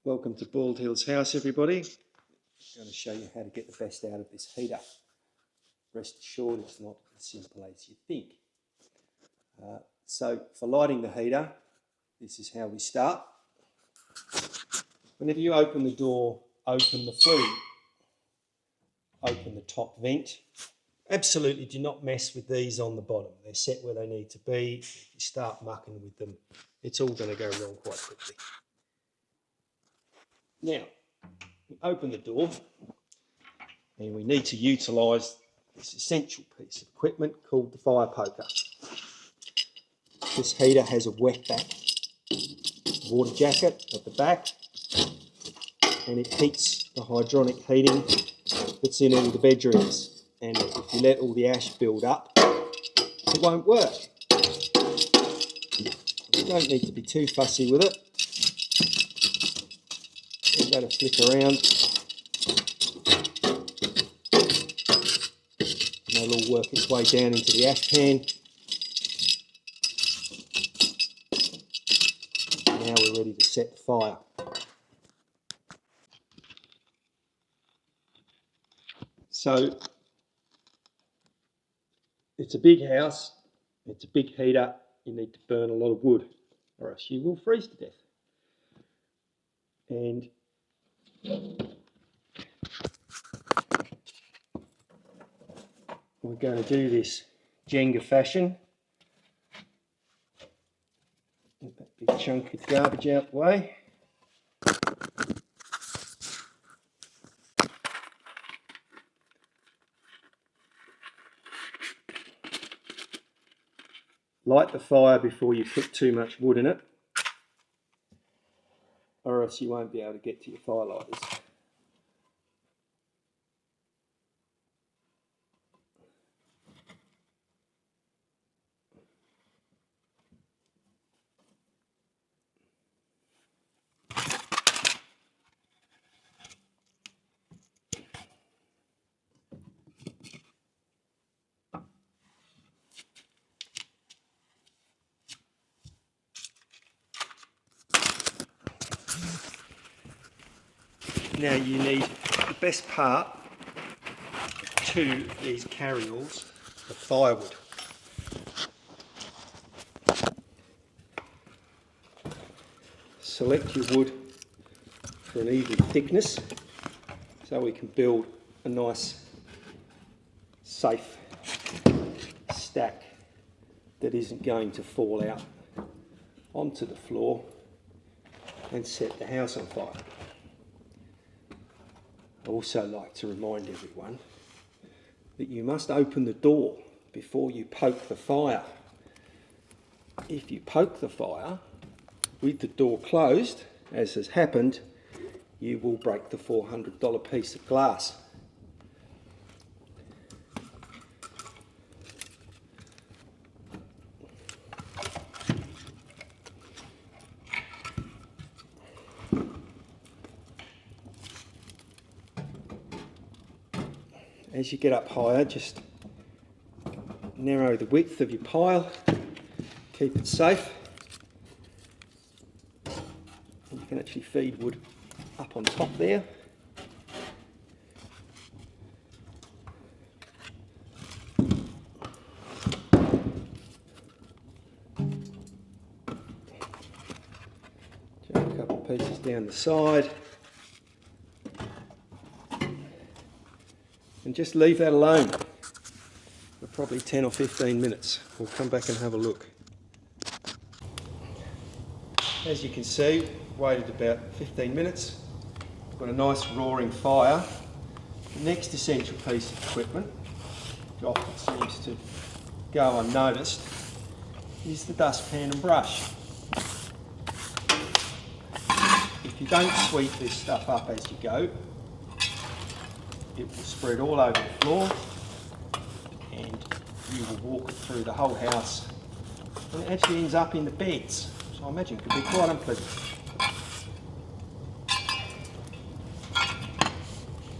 Welcome to Bald Hills House, everybody. I'm going to show you how to get the best out of this heater. Rest assured it's not as simple as you think. So for lighting the heater, this is how we start. Whenever you open the door, open the flue, open the top vent. Absolutely do not mess with these on the bottom. They're set where they need to be. If you start mucking with them, it's all going to go wrong quite quickly. Now, we open the door and we need to utilise this essential piece of equipment called the fire poker. This heater has a wet back, water jacket at the back, and it heats the hydronic heating that's in all the bedrooms. And if you let all the ash build up, it won't work. You don't need to be too fussy with it. Just let it flick around. And it'll all work its way down into the ash pan. Now we're ready to set the fire. So it's a big house, it's a big heater, you need to burn a lot of wood or else you will freeze to death. And we're going to do this Jenga fashion. Get that big chunk of garbage out the way. Light the fire before you put too much wood in it, or else you won't be able to get to your firelighters. Now you need the best part to these carryalls of firewood. Select your wood for an even thickness so we can build a nice safe stack that isn't going to fall out onto the floor and set the house on fire. I also like to remind everyone that you must open the door before you poke the fire. If you poke the fire with the door closed, as has happened, you will break the $400 piece of glass. As you get up higher, just narrow the width of your pile, keep it safe. You can actually feed wood up on top there. Just a couple of pieces down the side. And just leave that alone for probably 10 or 15 minutes. We'll come back and have a look. As you can see, waited about 15 minutes. Got a nice roaring fire. The next essential piece of equipment, which often seems to go unnoticed, is the dustpan and brush. If you don't sweep this stuff up as you go, it will spread all over the floor and you will walk it through the whole house, and it actually ends up in the beds, so I imagine it could be quite unpleasant.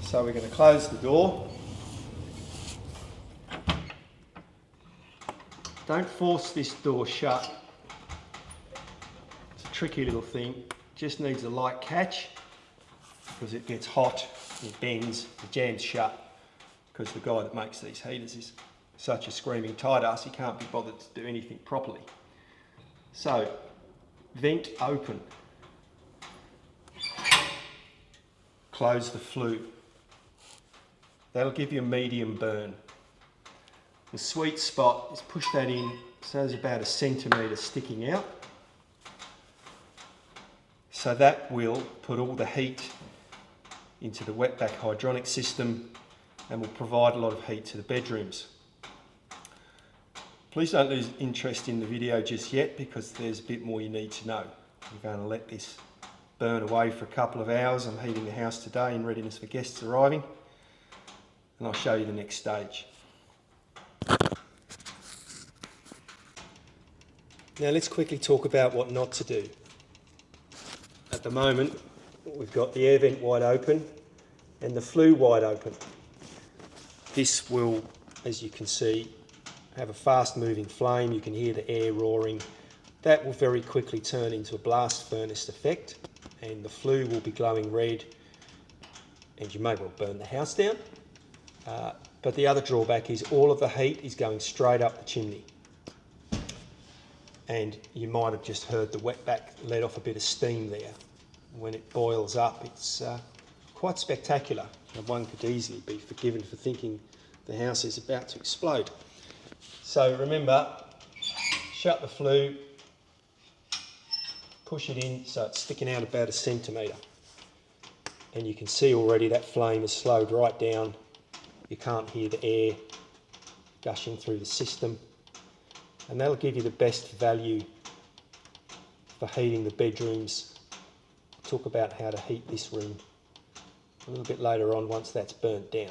So we're going to close the door. Don't force this door shut. It's a tricky little thing. just needs a light catch because it gets hot, it bends, it jams shut, because the guy that makes these heaters is such a screaming tight ass, he can't be bothered to do anything properly. So, vent open, close the flue. That'll give you a medium burn. The sweet spot is push that in so there's about 1 centimetre sticking out. So that will put all the heat into the wetback hydronic system and will provide a lot of heat to the bedrooms. Please don't lose interest in the video just yet because there's a bit more you need to know. I'm going to let this burn away for a couple of hours. I'm heating the house today in readiness for guests arriving, and I'll show you the next stage. Now let's quickly talk about what not to do. At the moment, we've got the air vent wide open and the flue wide open. This will, as you can see, have a fast moving flame. You can hear the air roaring. That will very quickly turn into a blast furnace effect, and the flue will be glowing red, and you may well burn the house down. But the other drawback is all of the heat is going straight up the chimney. And you might have just heard the wetback let off a bit of steam there. When it boils up, it's quite spectacular, and one could easily be forgiven for thinking the house is about to explode. So remember, shut the flue, push it in so it's sticking out about 1 centimetre. And you can see already that flame has slowed right down. You can't hear the air gushing through the system. And that'll give you the best value for heating the bedrooms. I'll talk about how to heat this room a little bit later on once that's burnt down.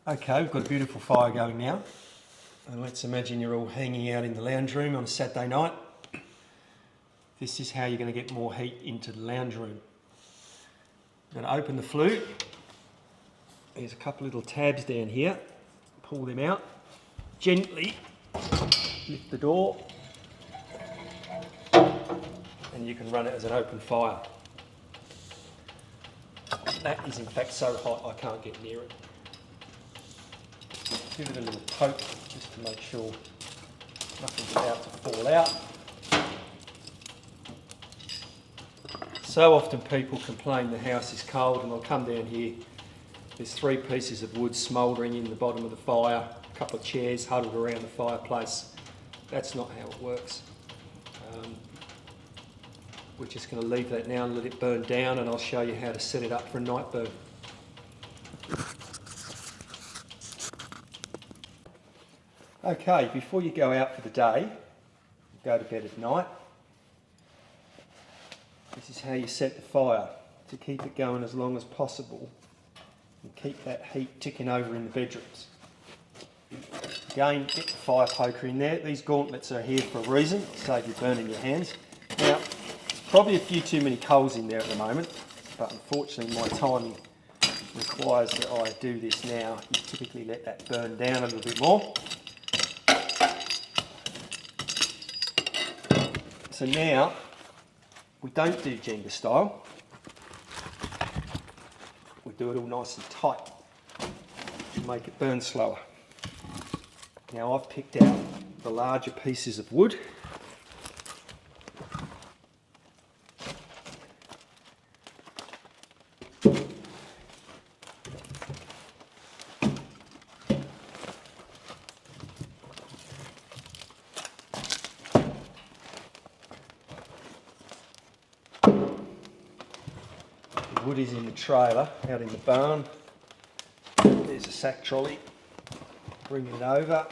Okay, we've got a beautiful fire going now. And let's imagine you're all hanging out in the lounge room on a Saturday night. This is how you're going to get more heat into the lounge room. I'm going to open the flue. There's a couple little tabs down here. Pull them out, gently lift the door, and you can run it as an open fire. That is in fact so hot I can't get near it. Give it a little poke just to make sure nothing's about to fall out. So often people complain the house is cold, and they'll come down here. There's 3 pieces of wood smouldering in the bottom of the fire, a couple of chairs huddled around the fireplace. That's not how it works. We're just going to leave that now and let it burn down, and I'll show you how to set it up for a night burn. Okay, before you go out for the day, go to bed at night, this is how you set the fire to keep it going as long as possible and keep that heat ticking over in the bedrooms. Again, get the fire poker in there. These gauntlets are here for a reason, save you burning your hands. Now, probably a few too many coals in there at the moment, but unfortunately my timing requires that I do this now. You typically let that burn down a little bit more. So now, we don't do Jenga style. We do it all nice and tight to make it burn slower. Now I've picked out the larger pieces of wood. The wood is in the trailer, out in the barn. There's a sack trolley, bringing it over.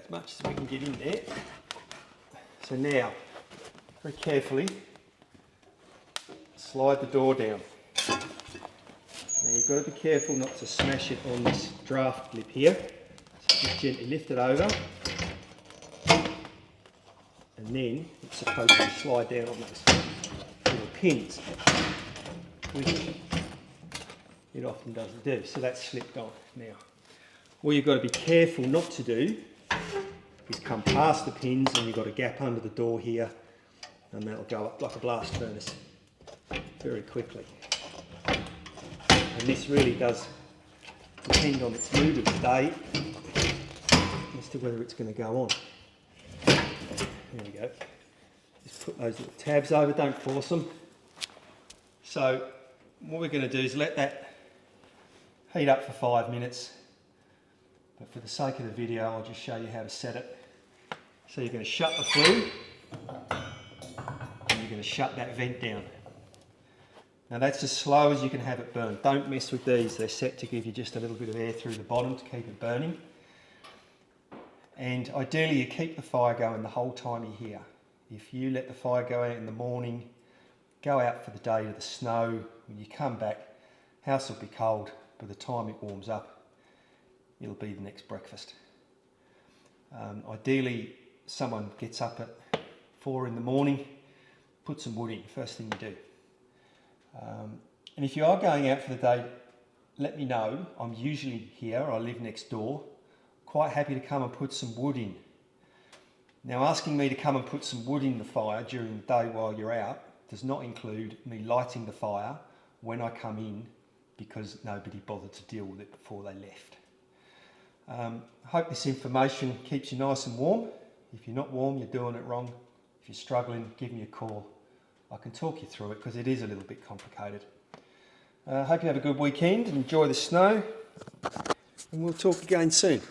as much as we can get in there. So now, very carefully, slide the door down. Now you've got to be careful not to smash it on this draft lip here. So just gently lift it over, and then it's supposed to slide down on those little pins, which it often doesn't do. So that's slipped on. Now, what you've got to be careful not to do is come past the pins, and you've got a gap under the door here, and that'll go up like a blast furnace very quickly. And this really does depend on its mood of the day as to whether it's going to go on. There we go. Just put those little tabs over, don't force them. So what we're going to do is let that heat up for 5 minutes. But for the sake of the video, I'll just show you how to set it. So you're going to shut the flue, and you're going to shut that vent down. Now that's as slow as you can have it burn. Don't mess with these, they're set to give you just a little bit of air through the bottom to keep it burning. And ideally you keep the fire going the whole time you're here. If you let the fire go out in the morning, go out for the day to the snow, when you come back, house will be cold. By the time it warms up, it'll be the next breakfast. Ideally someone gets up at 4 in the morning, put some wood in, first thing you do. And if you are going out for the day, let me know. I'm usually here, I live next door. Quite happy to come and put some wood in. Now asking me to come and put some wood in the fire during the day while you're out does not include me lighting the fire when I come in, because nobody bothered to deal with it before they left. I hope this information keeps you nice and warm. If you're not warm, you're doing it wrong. If you're struggling, give me a call. I can talk you through it because it is a little bit complicated. Hope you have a good weekend and enjoy the snow, and we'll talk again soon.